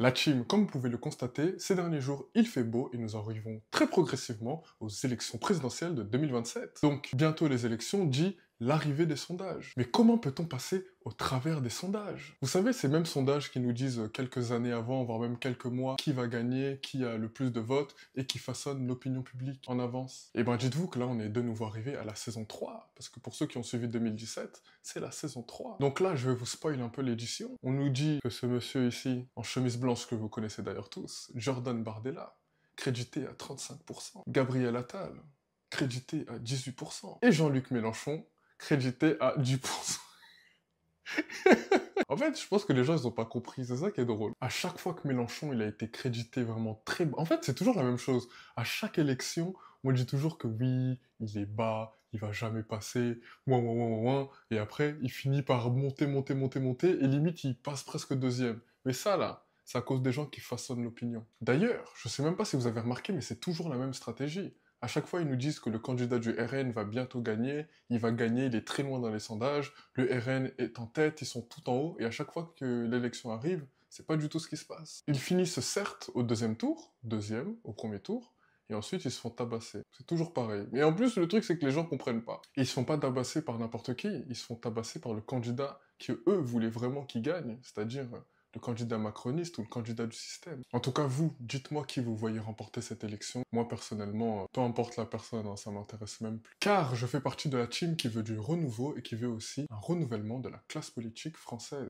La team, comme vous pouvez le constater, ces derniers jours, il fait beau et nous arrivons très progressivement aux élections présidentielles de 2027. Donc, bientôt les élections dit l'arrivée des sondages. Mais comment peut-on passer au travers des sondages? Vous savez, ces mêmes sondages qui nous disent quelques années avant, voire même quelques mois, qui va gagner, qui a le plus de votes et qui façonnent l'opinion publique en avance. Et ben dites-vous que là, on est de nouveau arrivé à la saison 3, parce que pour ceux qui ont suivi 2017, c'est la saison 3. Donc là, je vais vous spoiler un peu l'édition. On nous dit que ce monsieur ici, en chemise blanche que vous connaissez d'ailleurs tous, Jordan Bardella, crédité à 35%, Gabriel Attal, crédité à 18%, et Jean-Luc Mélenchon, crédité à 10%. En fait, je pense que les gens, ils ont pas compris. C'est ça qui est drôle. À chaque fois que Mélenchon, il a été crédité vraiment très bas. En fait, c'est toujours la même chose. À chaque élection, on dit toujours que oui, il est bas, il va jamais passer, ouin. Et après, il finit par monter, et limite, il passe presque deuxième. Mais ça, là, c'est à cause des gens qui façonnent l'opinion. D'ailleurs, je sais même pas si vous avez remarqué, mais c'est toujours la même stratégie. À chaque fois, ils nous disent que le candidat du RN va bientôt gagner, il va gagner, il est très loin dans les sondages, le RN est en tête, ils sont tout en haut, et à chaque fois que l'élection arrive, c'est pas du tout ce qui se passe. Ils finissent certes au deuxième tour, deuxième, au premier tour, et ensuite ils se font tabasser. C'est toujours pareil. Mais en plus, le truc, c'est que les gens comprennent pas. Ils se font pas tabasser par n'importe qui, ils se font tabasser par le candidat qui, eux, voulaient vraiment qu'il gagne, c'est-à-dire le candidat macroniste ou le candidat du système. En tout cas, vous, dites-moi qui vous voyez remporter cette élection. Moi, personnellement, peu importe la personne, hein, ça m'intéresse même plus. Car je fais partie de la team qui veut du renouveau et qui veut aussi un renouvellement de la classe politique française.